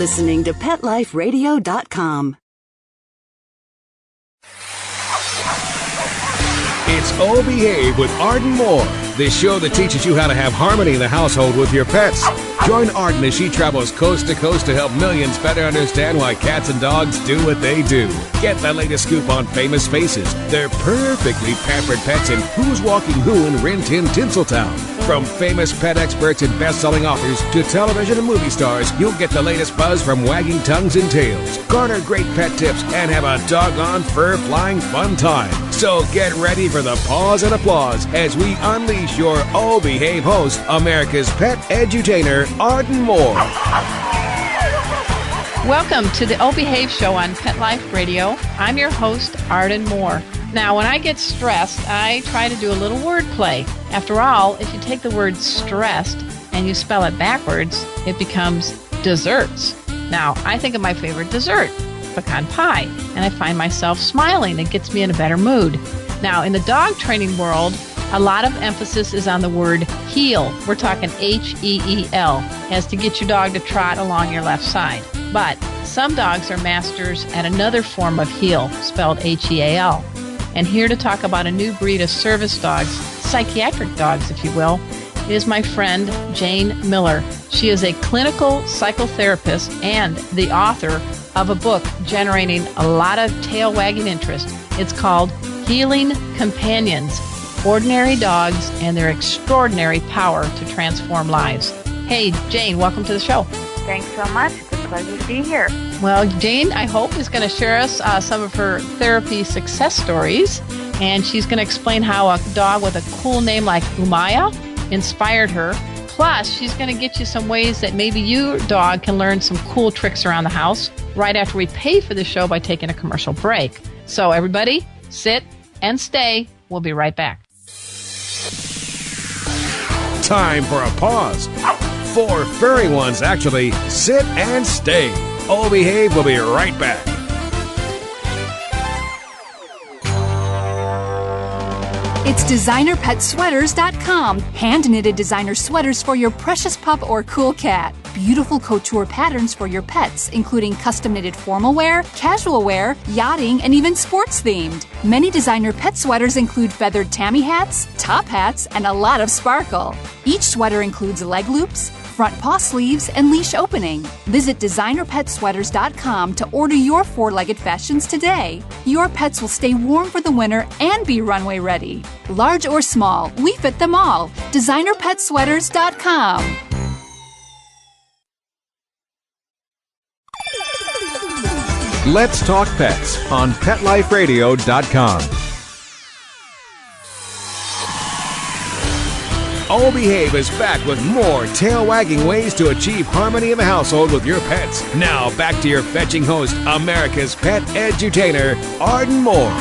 listening to PetLifeRadio.com. It's Oh Behave with Arden Moore, the show that teaches you how to have harmony in the household with your pets. Join Arden as she travels coast to coast to help millions better understand why cats and dogs do what they do. Get the latest scoop on famous faces, their perfectly pampered pets, and who's walking who in Rin Tin Tinseltown. From famous pet experts and best-selling authors to television and movie stars, you'll get the latest buzz from wagging tongues and tails, garner great pet tips, and have a doggone fur-flying fun time. So get ready for the pause and applause as we unleash your Oh Behave host, America's pet edutainer, Arden Moore. Welcome to the Oh Behave show on Pet Life Radio. I'm your host, Arden Moore. Now, when I get stressed, I try to do a little wordplay. After all, if you take the word stressed and you spell it backwards, it becomes desserts. Now, I think of my favorite dessert, pecan pie, and I find myself smiling. It gets me in a better mood. Now, in the dog training world, a lot of emphasis is on the word heel. We're talking H-E-E-L, as to get your dog to trot along your left side. But some dogs are masters at another form of heel, spelled H-E-A-L. And here to talk about a new breed of service dogs, psychiatric dogs, if you will, is my friend Jane Miller. She is a clinical psychotherapist and the author of a book generating a lot of tail-wagging interest. It's called Healing Companions, Ordinary Dogs and Their Extraordinary Power to Transform Lives. Hey, Jane, welcome to the show. Thanks so much. It's a pleasure to be here. Well, Jane, I hope, is going to share us some of her therapy success stories, and she's going to explain how a dog with a cool name like Umaya inspired her. Plus, she's going to get you some ways that maybe your dog can learn some cool tricks around the house right after we pay for the show by taking a commercial break. So, everybody, sit and stay. We'll be right back. Time for a pause. 4 furry ones, actually. Sit and stay. Oh Behave will be right back. It's DesignerPetSweaters.com. Hand-knitted designer sweaters for your precious pup or cool cat. Beautiful couture patterns for your pets, including custom-knitted formal wear, casual wear, yachting, and even sports-themed. Many designer pet sweaters include feathered tammy hats, top hats, and a lot of sparkle. Each sweater includes leg loops, front paw sleeves, and leash opening. Visit DesignerPetSweaters.com to order your 4-legged fashions today. Your pets will stay warm for the winter and be runway ready. Large or small, we fit them all. DesignerPetSweaters.com. Let's Talk Pets on PetLifeRadio.com. Oh Behave is back with more tail-wagging ways to achieve harmony in the household with your pets. Now, back to your fetching host, America's pet edutainer, Arden Moore.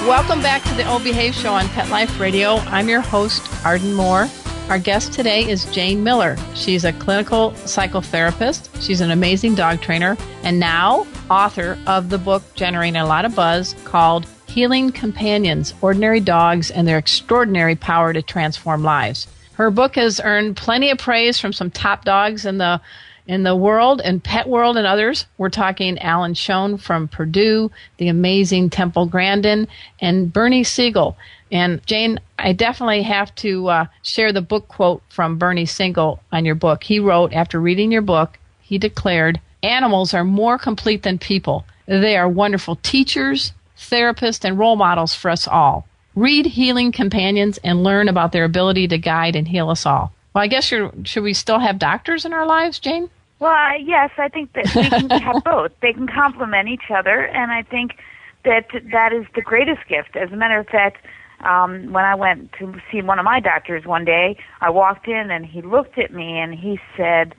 Welcome back to the Oh Behave show on Pet Life Radio. I'm your host, Arden Moore. Our guest today is Jane Miller. She's a clinical psychotherapist. She's an amazing dog trainer and now author of the book generating a lot of buzz called Healing Companions, Ordinary Dogs and Their Extraordinary Power to Transform Lives. Her book has earned plenty of praise from some top dogs in the world and pet world and others. We're talking Alan Schoen from Purdue, the amazing Temple Grandin, and Bernie Siegel. And Jane, I definitely have to share the book quote from Bernie Siegel on your book. He wrote, after reading your book, he declared, "Animals are more complete than people. They are wonderful teachers, therapists, and role models for us all. Read Healing Companions and learn about their ability to guide and heal us all." Well, I guess should we still have doctors in our lives, Jane? Well, yes, I think that we can have both. They can complement each other, and I think that is the greatest gift. As a matter of fact, when I went to see one of my doctors one day, I walked in and he looked at me and he said,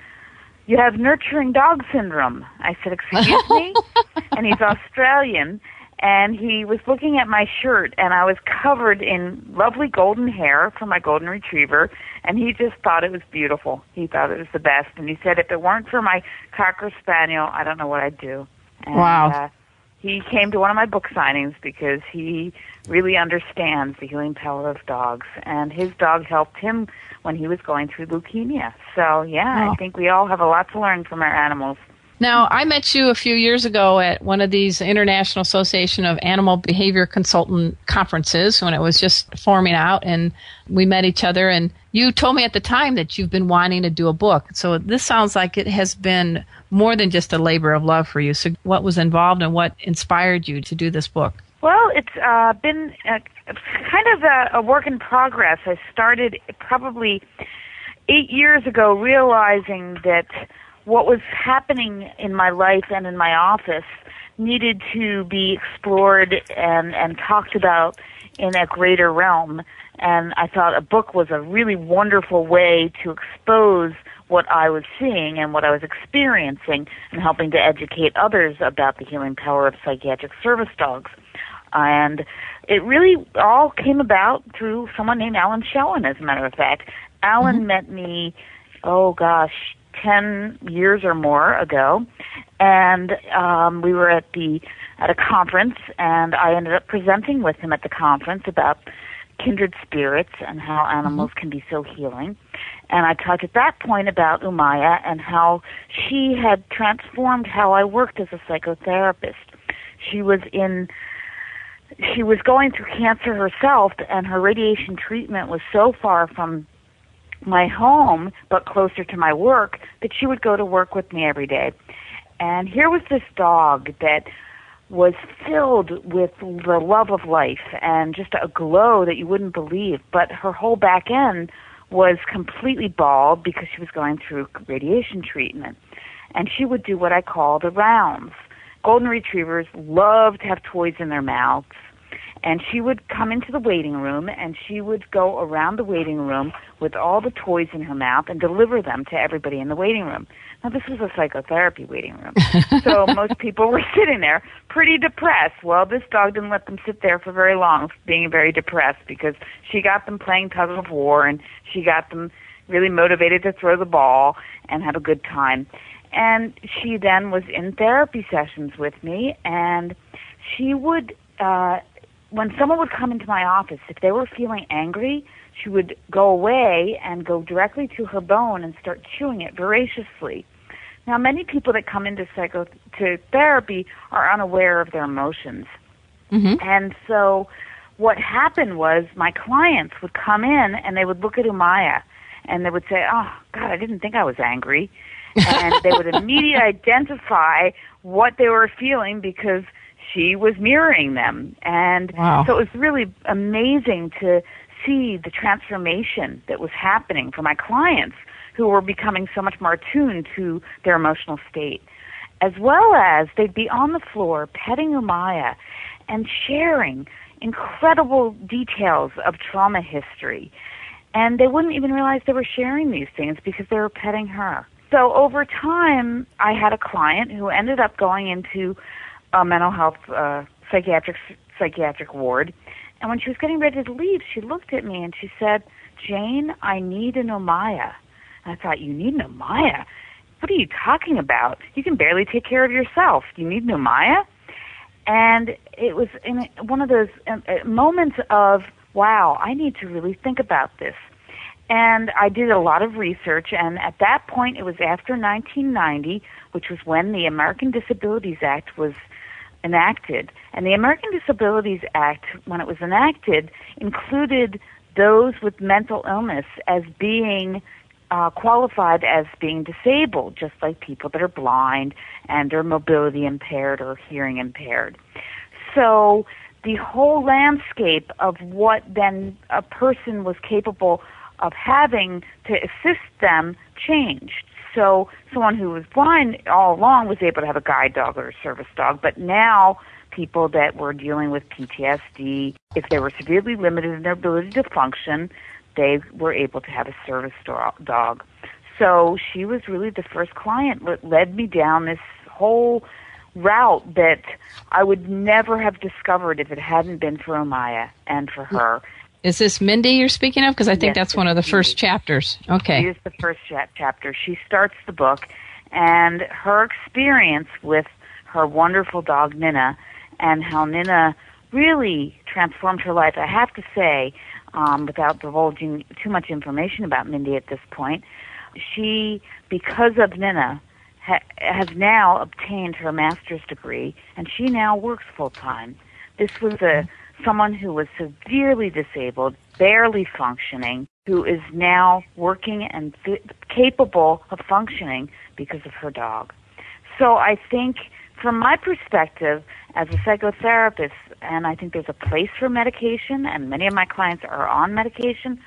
"You have nurturing dog syndrome." I said, "Excuse me?" And he's Australian. And he was looking at my shirt, and I was covered in lovely golden hair from my golden retriever, and he just thought it was beautiful. He thought it was the best. And he said, if it weren't for my Cocker Spaniel, I don't know what I'd do. And, wow. He came to one of my book signings because he really understands the healing power of dogs, and his dog helped him when he was going through leukemia. So, yeah, I think we all have a lot to learn from our animals. Now, I met you a few years ago at one of these International Association of Animal Behavior Consultant conferences when it was just forming out, and we met each other, and you told me at the time that you've been wanting to do a book. So this sounds like it has been more than just a labor of love for you. So what was involved and what inspired you to do this book? Well, it's been kind of a work in progress. I started probably 8 years ago realizing that what was happening in my life and in my office needed to be explored and talked about in a greater realm. And I thought a book was a really wonderful way to expose what I was seeing and what I was experiencing and helping to educate others about the healing power of psychiatric service dogs. And it really all came about through someone named Alan Shellen, as a matter of fact. Alan met me, 10 years or more ago, and we were at a conference, and I ended up presenting with him at the conference about kindred spirits and how animals can be so healing. And I talked at that point about Umaya and how she had transformed how I worked as a psychotherapist. She was going through cancer herself, and her radiation treatment was so far from my home, but closer to my work, that she would go to work with me every day. And here was this dog that was filled with the love of life and just a glow that you wouldn't believe. But her whole back end was completely bald because she was going through radiation treatment. And she would do what I call the rounds. Golden retrievers love to have toys in their mouths. And she would come into the waiting room, and she would go around the waiting room with all the toys in her mouth and deliver them to everybody in the waiting room. Now, this was a psychotherapy waiting room, so most people were sitting there pretty depressed. Well, this dog didn't let them sit there for very long, being very depressed, because she got them playing tug of war, and she got them really motivated to throw the ball and have a good time. And she then was in therapy sessions with me, and she would... when someone would come into my office, if they were feeling angry, she would go away and go directly to her bone and start chewing it voraciously. Now, many people that come into therapy are unaware of their emotions. And so what happened was my clients would come in and they would look at Umaya and they would say, "Oh, God, I didn't think I was angry." And they would immediately identify what they were feeling because she was mirroring them. And so it was really amazing to see the transformation that was happening for my clients, who were becoming so much more attuned to their emotional state. As well as they'd be on the floor petting Umaya and sharing incredible details of trauma history. And they wouldn't even realize they were sharing these things because they were petting her. So over time, I had a client who ended up going into a mental health psychiatric ward. And when she was getting ready to leave, she looked at me and she said, "Jane, I need an Umaya." And I thought, "You need an Umaya? What are you talking about? You can barely take care of yourself. You need an Umaya?" And it was in one of those moments of, wow, I need to really think about this. And I did a lot of research, and at that point, it was after 1990, which was when the American Disabilities Act was enacted. And the American Disabilities Act, when it was enacted, included those with mental illness as being qualified as being disabled, just like people that are blind and are mobility impaired or hearing impaired. So the whole landscape of what then a person was capable of having to assist them changed. So someone who was blind all along was able to have a guide dog or a service dog, but now people that were dealing with PTSD, if they were severely limited in their ability to function, they were able to have a service dog. So she was really the first client that led me down this whole route that I would never have discovered if it hadn't been for Umaya and for her. Is this Mindy you're speaking of? Because I think Yes, that's one of the first chapters. Okay. She is the first chapter. She starts the book, and her experience with her wonderful dog, Nina, and how Nina really transformed her life. I have to say, without divulging too much information about Mindy at this point, she, because of Nina, has now obtained her master's degree, and she now works full-time. This was someone who was severely disabled, barely functioning, who is now working and capable of functioning because of her dog. So I think, from my perspective as a psychotherapist, and I think there's a place for medication, and many of my clients are on medication,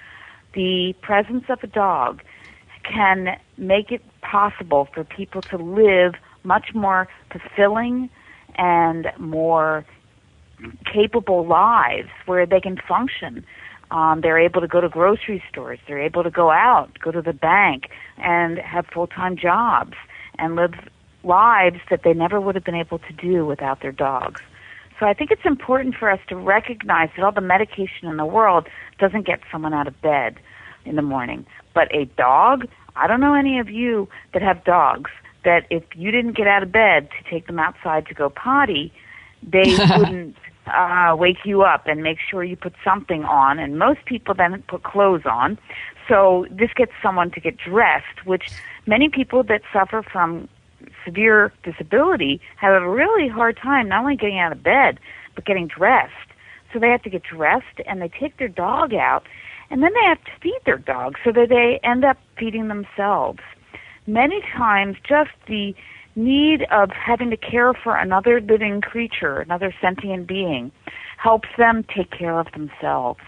the presence of a dog can make it possible for people to live much more fulfilling and more capable lives where they can function. They're able to go to grocery stores. They're able to go out, go to the bank, and have full-time jobs and live lives that they never would have been able to do without their dogs. So I think it's important for us to recognize that all the medication in the world doesn't get someone out of bed in the morning. But a dog, I don't know any of you that have dogs, that if you didn't get out of bed to take them outside to go potty, they wouldn't wake you up and make sure you put something on. And most people then put clothes on. So this gets someone to get dressed, which many people that suffer from severe disability have a really hard time not only getting out of bed, but getting dressed. So they have to get dressed, and they take their dog out, and then they have to feed their dog, so that they end up feeding themselves. Many times, just the need of having to care for another living creature, another sentient being, helps them take care of themselves.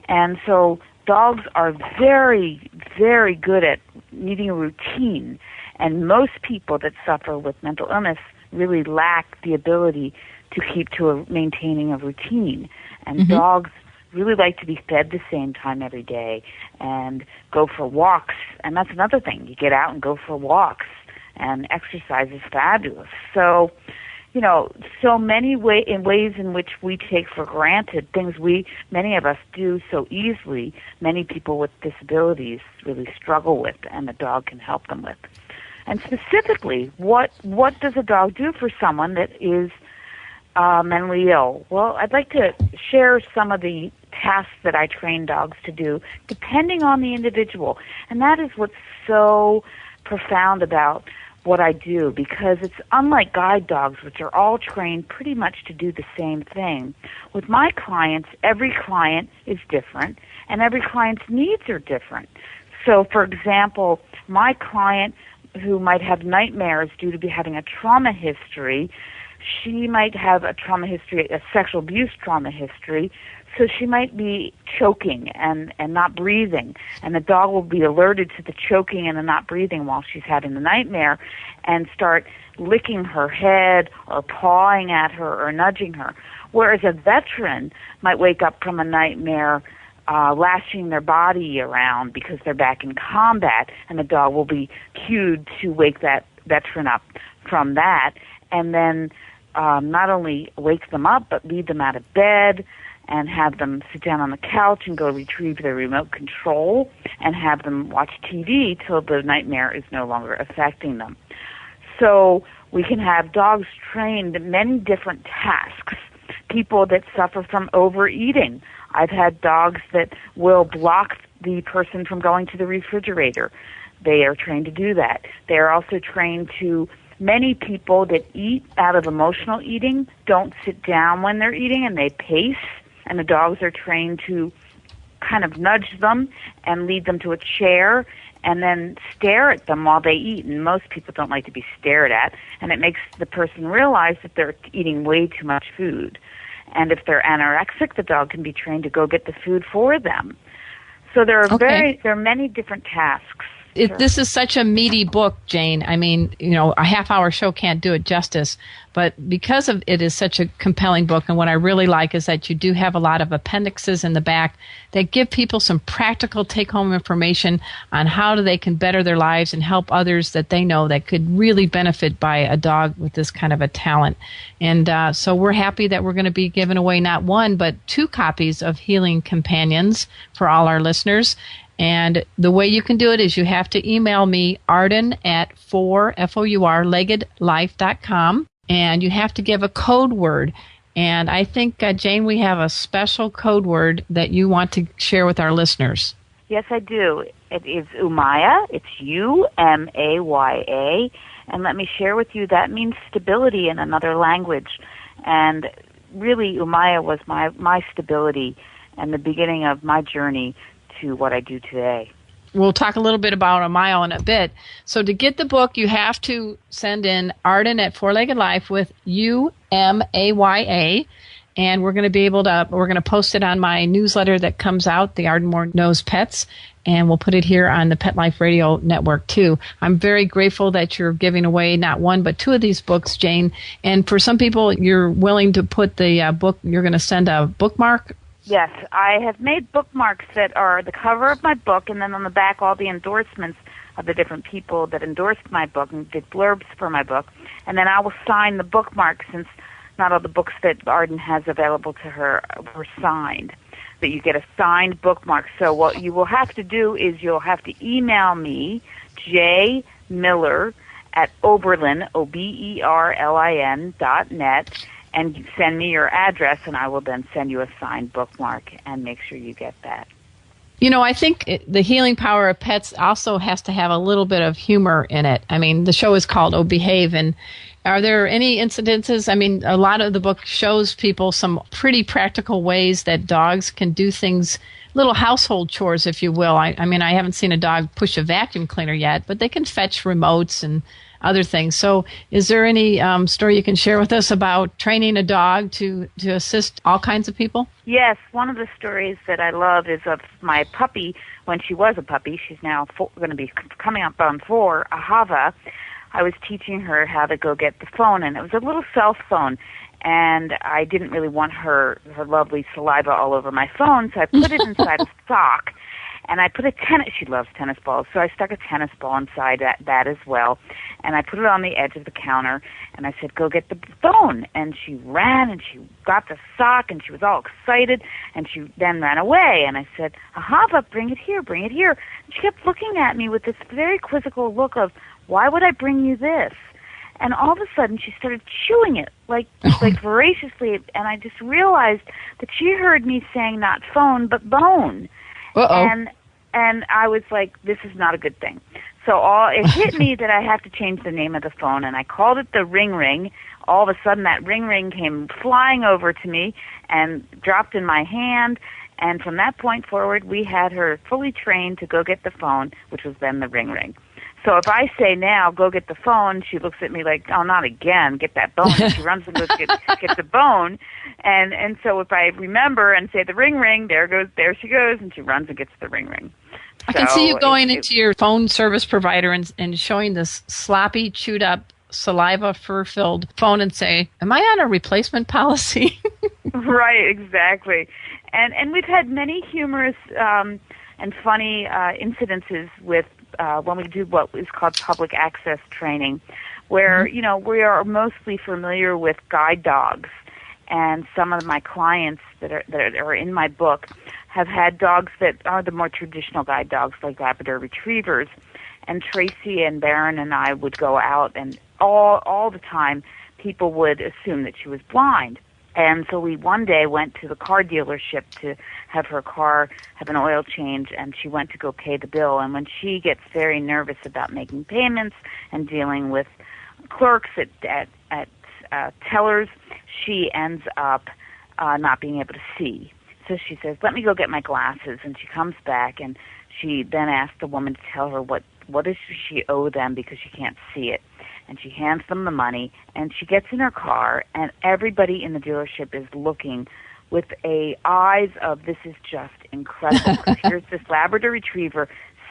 And so dogs are very, very good at needing a routine. And most people that suffer with mental illness really lack the ability to keep to maintaining a routine. And dogs really like to be fed the same time every day and go for walks. And that's another thing. You get out and go for walks, and exercise is fabulous. So, so many ways in which we take for granted things many of us do so easily, many people with disabilities really struggle with, and the dog can help them with. And specifically, what does a dog do for someone that is mentally ill? Well, I'd like to share some of the tasks that I train dogs to do, depending on the individual. And that is what's so profound about what I do, because it's unlike guide dogs, which are all trained pretty much to do the same thing. With my clients, every client is different, and every client's needs are different. So, for example, my client who might have nightmares due to having a trauma history, she might have a trauma history, a sexual abuse trauma history, so she might be choking and not breathing, and the dog will be alerted to the choking and the not breathing while she's having the nightmare and start licking her head or pawing at her or nudging her. Whereas a veteran might wake up from a nightmare lashing their body around because they're back in combat, and the dog will be cued to wake that veteran up from that, and then not only wake them up, but lead them out of bed and have them sit down on the couch and go retrieve their remote control and have them watch TV till the nightmare is no longer affecting them. So we can have dogs trained in many different tasks. People that suffer from overeating. I've had dogs that will block the person from going to the refrigerator. They are trained to do that. They are also trained to, many people that eat out of emotional eating don't sit down when they're eating, and they pace, and the dogs are trained to kind of nudge them and lead them to a chair and then stare at them while they eat. And most people don't like to be stared at, and it makes the person realize that they're eating way too much food. And if they're anorexic, the dog can be trained to go get the food for them. So there are many different tasks. This is such a meaty book, Jane. I mean, a half-hour show can't do it justice. But because of it is such a compelling book, and what I really like is that you do have a lot of appendixes in the back that give people some practical take-home information on how they can better their lives and help others that they know that could really benefit by a dog with this kind of a talent. And so we're happy that we're going to be giving away not one, but 2 copies of Healing Companions for all our listeners. And the way you can do it is you have to email me, Arden at leggedlife.com, and you have to give a code word. And I think, Jane, we have a special code word that you want to share with our listeners. Yes, I do. It is Umaya. It's Umaya. And let me share with you, that means stability in another language. And really, Umaya was my stability and the beginning of my journey to what I do today. We'll talk a little bit about Umaya in a bit. So to get the book, you have to send in Arden at Four Legged Life with Umaya. And we're going to post it on my newsletter that comes out, the Arden Moore Knows Pets, and we'll put it here on the Pet Life Radio Network too. I'm very grateful that you're giving away not one but two of these books, Jane. And for some people, you're willing to put the book, you're going to send a bookmark. Yes, I have made bookmarks that are the cover of my book, and then on the back all the endorsements of the different people that endorsed my book and did blurbs for my book. And then I will sign the bookmark, since not all the books that Arden has available to her were signed, but you get a signed bookmark. So what you will have to do is you'll have to email me, jmiller@oberlin, OBERLIN.net, and send me your address, and I will then send you a signed bookmark and make sure you get that. You know, I think the healing power of pets also has to have a little bit of humor in it. I mean, the show is called Oh Behave, and are there any incidences? I mean, a lot of the book shows people some pretty practical ways that dogs can do things, little household chores, if you will. I mean, I haven't seen a dog push a vacuum cleaner yet, but they can fetch remotes and other things. So is there any story you can share with us about training a dog to assist all kinds of people? Yes, one of the stories that I love is of my puppy when she was a puppy. She's now going to be coming up on 4, Ahava. I was teaching her how to go get the phone, and it was a little cell phone, and I didn't really want her lovely saliva all over my phone, so I put it inside a sock, and I put she loves tennis balls, so I stuck a tennis ball inside that as well, and I put it on the edge of the counter, and I said, go get the phone, and she ran, and she got the sock, and she was all excited, and she then ran away, and I said, Ahava, bring it here. And she kept looking at me with this very quizzical look of, why would I bring you this? And all of a sudden, she started chewing it, like voraciously, and I just realized that she heard me saying not phone, but bone. Uh-oh. And I was like, this is not a good thing. So it hit me that I have to change the name of the phone, and I called it the Ring Ring. All of a sudden, that Ring Ring came flying over to me and dropped in my hand, and from that point forward, we had her fully trained to go get the phone, which was then the Ring Ring. So if I say now, go get the phone, she looks at me like, oh, not again, get that bone. And she runs and goes get the bone. And so if I remember and say the Ring Ring, there she goes, and she runs and gets the Ring Ring. I can see you going into your phone service provider and showing this sloppy, chewed up, saliva, fur-filled phone and say, am I on a replacement policy? Right, exactly. And we've had many humorous and funny incidences with when we do what is called public access training, where, you know, we are mostly familiar with guide dogs. And some of my clients that are in my book have had dogs that are the more traditional guide dogs, like Labrador Retrievers. And Tracy and Baron and I would go out, and all the time people would assume that she was blind. And so we one day went to the car dealership to have her car have an oil change, and she went to go pay the bill. And when she gets very nervous about making payments and dealing with clerks at tellers, she ends up not being able to see. So she says, let me go get my glasses. And she comes back, and she then asks the woman to tell her what does she owe them because she can't see it. And she hands them the money, and she gets in her car, and everybody in the dealership is looking with eyes of, this is just incredible, because here's this Labrador Retriever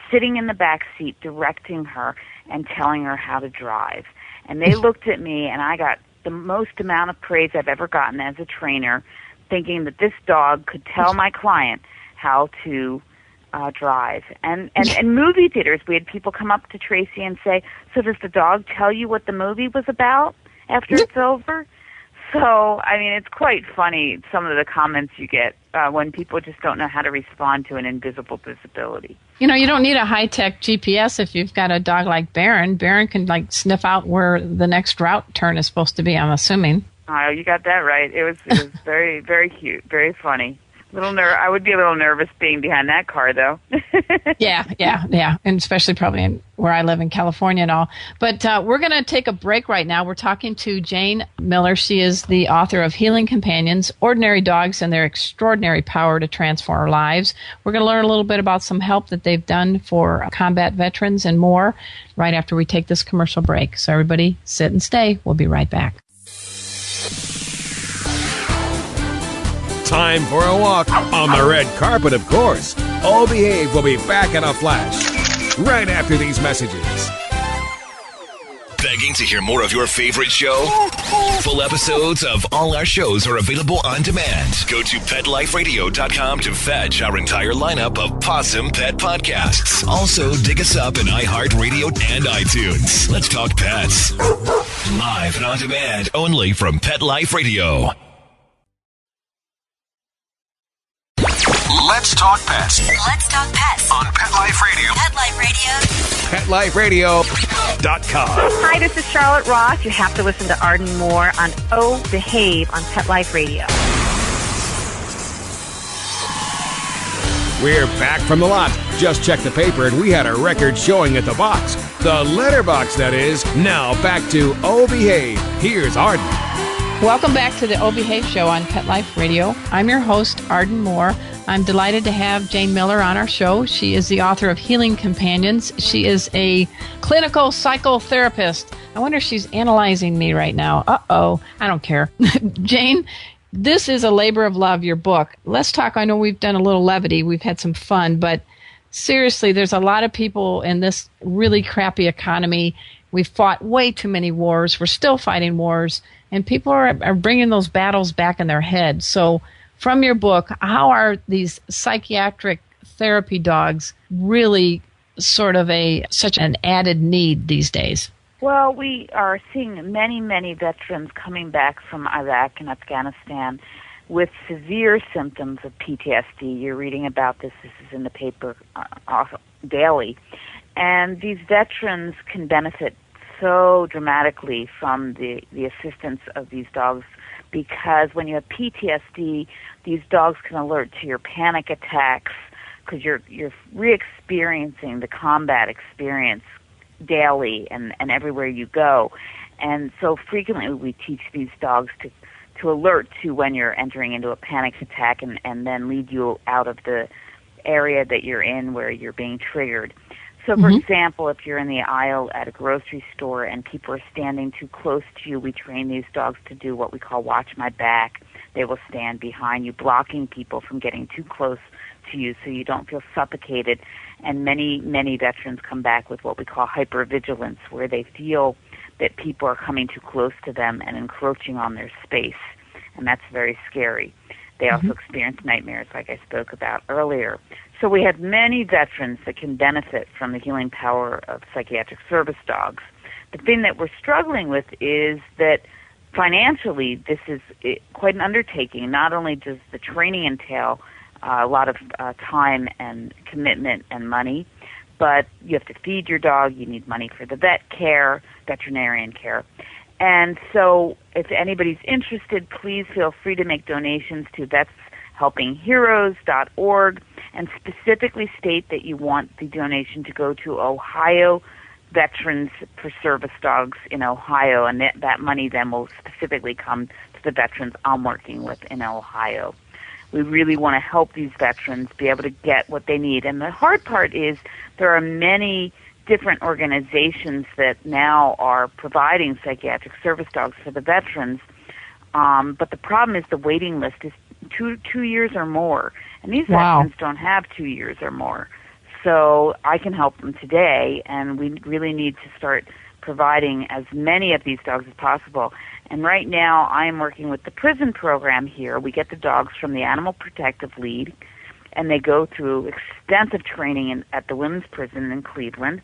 sitting in the back seat directing her and telling her how to drive. And they looked at me, and I got the most amount of praise I've ever gotten as a trainer, thinking that this dog could tell my client how to drive. And movie theaters, we had people come up to Tracy and say, so does the dog tell you what the movie was about after it's over? So, I mean, it's quite funny, some of the comments you get when people just don't know how to respond to an invisible disability. You know, you don't need a high-tech GPS if you've got a dog like Baron. Baron can, like, sniff out where the next route turn is supposed to be, I'm assuming. Oh, you got that right. It was very, very cute, very funny. I would be a little nervous being behind that car, though. Yeah, and especially probably where I live in California and all. But we're going to take a break right now. We're talking to Jane Miller. She is the author of Healing Companions, Ordinary Dogs and Their Extraordinary Power to Transform Our Lives. We're going to learn a little bit about some help that they've done for combat veterans and more right after we take this commercial break. So everybody sit and stay. We'll be right back. Time for a walk on the red carpet, of course. All Behave will be back in a flash right after these messages. Begging to hear more of your favorite show? Full episodes of all our shows are available on demand. Go to PetLifeRadio.com to fetch our entire lineup of Possum Pet podcasts. Also, dig us up in iHeartRadio and iTunes. Let's talk pets. Live and on demand only from Pet Life Radio. Let's talk pets. Let's talk pets On Pet Life Radio. Pet Life Radio. PetLifeRadio.com. Hi, this is Charlotte Ross. You have to listen to Arden Moore on Oh Behave on Pet Life Radio. We're back from the lot. Just checked the paper and we had a record showing at the box. The letterbox, that is. Now back to Oh Behave. Here's Arden. Welcome back to the O Behave Show on Pet Life Radio. I'm your host, Arden Moore. I'm delighted to have Jane Miller on our show. She is the author of Healing Companions. She is a clinical psychotherapist. I wonder if she's analyzing me right now. Uh-oh. I don't care. Jane, this is a labor of love, your book. Let's talk. I know we've done a little levity. We've had some fun, but seriously, there's a lot of people in this really crappy economy. We've fought way too many wars. We're still fighting wars. And people are bringing those battles back in their head. So from your book, how are these psychiatric therapy dogs really sort of such an added need these days? Well, we are seeing many, many veterans coming back from Iraq and Afghanistan with severe symptoms of PTSD. You're reading about this. This is in the paper daily. And these veterans can benefit so dramatically from the assistance of these dogs, because when you have PTSD, these dogs can alert to your panic attacks because you're re-experiencing the combat experience daily and everywhere you go. And so frequently we teach these dogs to alert to when you're entering into a panic attack and then lead you out of the area that you're in where you're being triggered. So, for example, if you're in the aisle at a grocery store and people are standing too close to you, we train these dogs to do what we call watch my back. They will stand behind you, blocking people from getting too close to you so you don't feel suffocated. And many, many veterans come back with what we call hypervigilance, where they feel that people are coming too close to them and encroaching on their space. And that's very scary. They also experience nightmares, like I spoke about earlier. So we have many veterans that can benefit from the healing power of psychiatric service dogs. The thing that we're struggling with is that financially this is quite an undertaking. Not only does the training entail a lot of time and commitment and money, but you have to feed your dog, you need money for the veterinarian care. And so if anybody's interested, please feel free to make donations to vetshelpingheroes.org and specifically state that you want the donation to go to Ohio Veterans for Service Dogs in Ohio, and that money then will specifically come to the veterans I'm working with in Ohio. We really want to help these veterans be able to get what they need. And the hard part is there are many different organizations that now are providing psychiatric service dogs for the veterans, but the problem is the waiting list is two years or more, and these veterans don't have 2 years or more. So I can help them today, and we really need to start providing as many of these dogs as possible. And right now I am working with the prison program here. We get the dogs from the Animal Protective League, and they go through extensive training at the women's prison in Cleveland.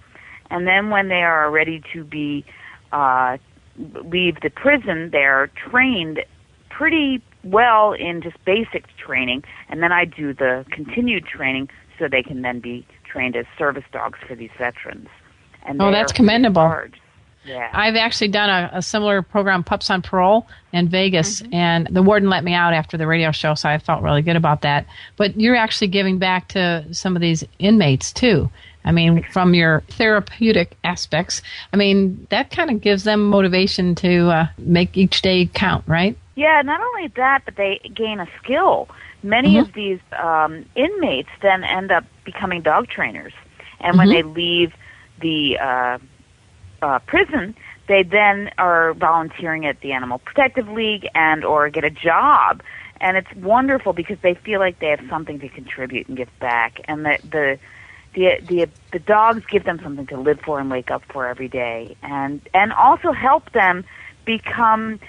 And then when they are ready to be leave the prison, they're trained pretty well in just basic training, and then I do the continued training so they can then be trained as service dogs for these veterans. And that's commendable. Yeah. I've actually done a similar program, Pups on Parole, in Vegas, and the warden let me out after the radio show, so I felt really good about that. But you're actually giving back to some of these inmates, too. I mean, from your therapeutic aspects, I mean, that kind of gives them motivation to make each day count, right? Yeah, not only that, but they gain a skill. Many of these inmates then end up becoming dog trainers. And when they leave the prison, they then are volunteering at the Animal Protective League and or get a job. And it's wonderful because they feel like they have something to contribute and give back. And the dogs give them something to live for and wake up for every day. And also help them become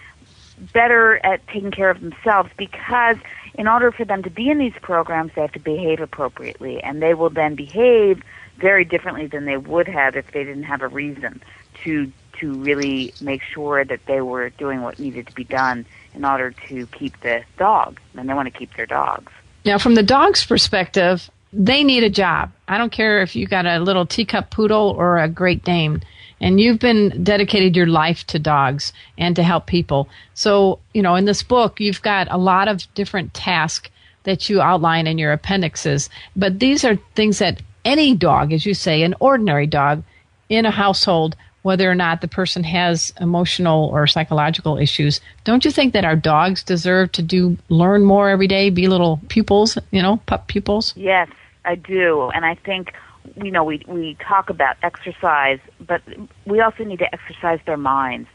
better at taking care of themselves, because in order for them to be in these programs, they have to behave appropriately, and they will then behave very differently than they would have if they didn't have a reason to really make sure that they were doing what needed to be done in order to keep the dog, and they want to keep their dogs. Now, from the dog's perspective, they need a job. I don't care if you got a little teacup poodle or a Great Dane. And you've been dedicated your life to dogs and to help people. So, you know, in this book, you've got a lot of different tasks that you outline in your appendixes. But these are things that any dog, as you say, an ordinary dog in a household, whether or not the person has emotional or psychological issues, don't you think that our dogs deserve to learn more every day, be little pupils, you know, pup pupils? Yes, I do. And I think, you know, we talk about exercise, but we also need to exercise their minds.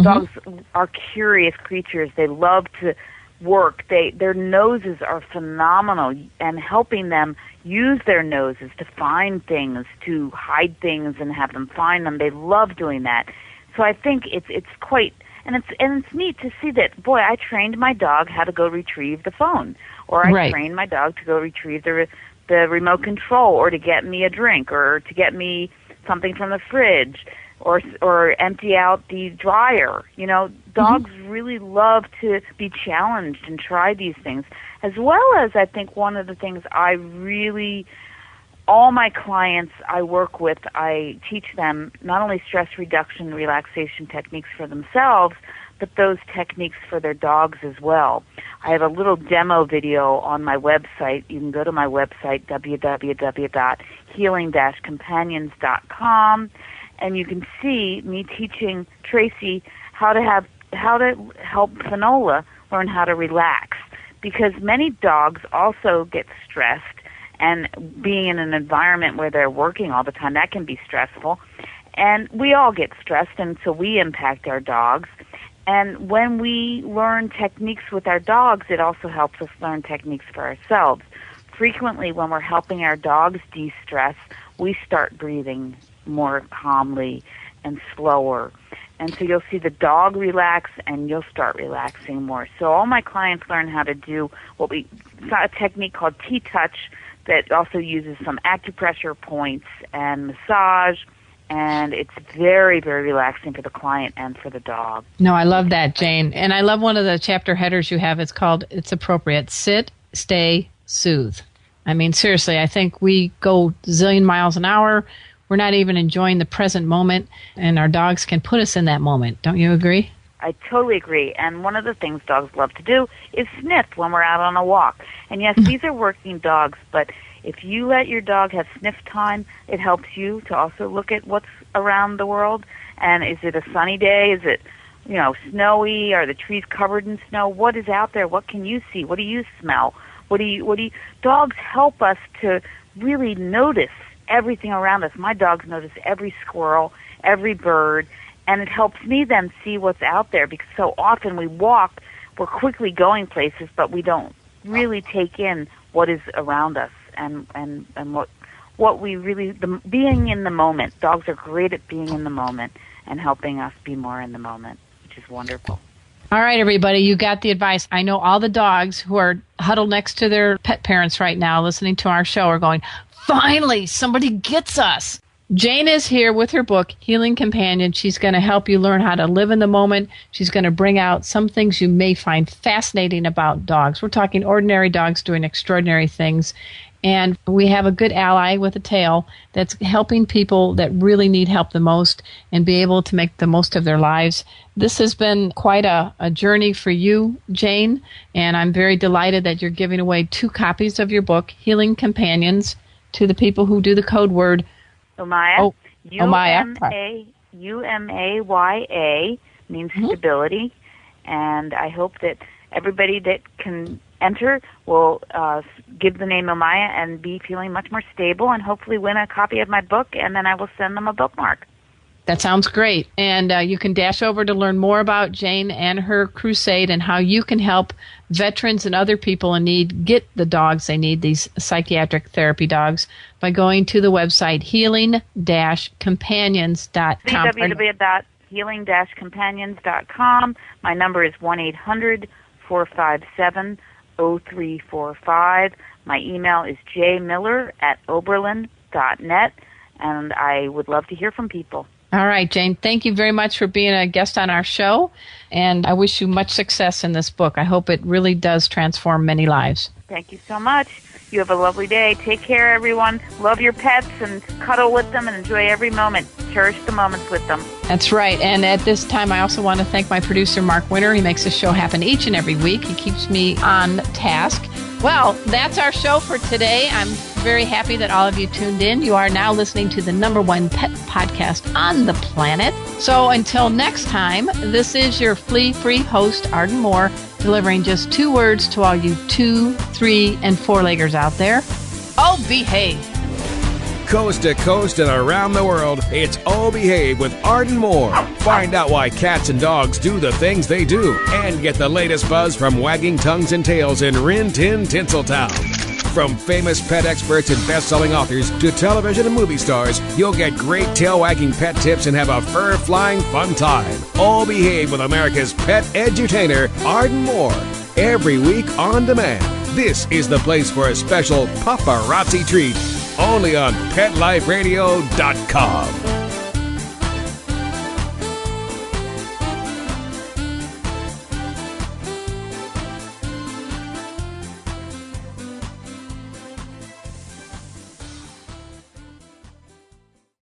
Dogs are curious creatures. They love to work. Their noses are phenomenal, and helping them use their noses to find things, to hide things and have them find them. They love doing that. So I think it's quite, and it's neat to see that, boy, I trained my dog how to go retrieve the phone, or I trained my dog to go retrieve the remote control, or to get me a drink, or to get me something from the fridge, or empty out the dryer. You know, dogs really love to be challenged and try these things, as well as I think one of the things all my clients I work with, I teach them not only stress reduction, relaxation techniques for themselves, but those techniques for their dogs as well. I have a little demo video on my website. You can go to my website, www.healing-companions.com, and you can see me teaching Tracy how to help Finola learn how to relax. Because many dogs also get stressed, and being in an environment where they're working all the time, that can be stressful. And we all get stressed, and so we impact our dogs. And when we learn techniques with our dogs, it also helps us learn techniques for ourselves. Frequently, when we're helping our dogs de-stress, we start breathing more calmly and slower. And so you'll see the dog relax, and you'll start relaxing more. So all my clients learn how to do a technique called T-Touch that also uses some acupressure points and massage. And it's very, very relaxing for the client and for the dog. No, I love that, Jane. And I love one of the chapter headers you have. It's called, it's appropriate, Sit, Stay, Soothe. I mean, seriously, I think we go a zillion miles an hour. We're not even enjoying the present moment, and our dogs can put us in that moment. Don't you agree? I totally agree. And one of the things dogs love to do is sniff when we're out on a walk. And yes, these are working dogs, but if you let your dog have sniff time, it helps you to also look at what's around the world. And is it a sunny day? Is it, you know, snowy? Are the trees covered in snow? What is out there? What can you see? What do you smell? Dogs help us to really notice everything around us. My dogs notice every squirrel, every bird, and it helps me then see what's out there, because so often we walk, we're quickly going places, but we don't really take in what is around us and what we really, being in the moment. Dogs are great at being in the moment and helping us be more in the moment, which is wonderful. All right, everybody, you got the advice. I know all the dogs who are huddled next to their pet parents right now listening to our show are going, finally, somebody gets us. Jane is here with her book, Healing Companion. She's going to help you learn how to live in the moment. She's going to bring out some things you may find fascinating about dogs. We're talking ordinary dogs doing extraordinary things. And we have a good ally with a tail that's helping people that really need help the most and be able to make the most of their lives. This has been quite a journey for you, Jane, and I'm very delighted that you're giving away 2 copies of your book, Healing Companions, to the people who do the code word Umaya. Umaya. UMAYA means stability, and I hope that everybody that can enter will give the name Umaya and be feeling much more stable and hopefully win a copy of my book, and then I will send them a bookmark. That sounds great. And you can dash over to learn more about Jane and her crusade and how you can help veterans and other people in need get the dogs they need, these psychiatric therapy dogs, by going to the website healing-companions.com. www.healing-companions.com. My number is 1-800-457-0345. My email is jmiller@oberlin.net, and I would love to hear from people. All right, Jane, thank you very much for being a guest on our show, and I wish you much success in this book. I hope it really does transform many lives. Thank you so much. You have a lovely day. Take care, everyone. Love your pets and cuddle with them and enjoy every moment. Cherish the moments with them. That's right. And at this time, I also want to thank my producer, Mark Winter. He makes the show happen each and every week. He keeps me on task. Well, that's our show for today. I'm very happy that all of you tuned in. You are now listening to the #1 pet podcast on the planet. So until next time, this is your flea-free host, Arden Moore, delivering just 2 words to all you 2, 3, and 4-leggers out there. Oh, behave. Coast to coast and around the world, it's Oh Behave with Arden Moore. Find out why cats and dogs do the things they do and get the latest buzz from wagging tongues and tails in Rin Tin Tinseltown. From famous pet experts and best-selling authors to television and movie stars, you'll get great tail-wagging pet tips and have a fur-flying fun time. Oh Behave with America's pet edutainer, Arden Moore. Every week on demand. This is the place for a special paparazzi treat. Only on PetLifeRadio.com.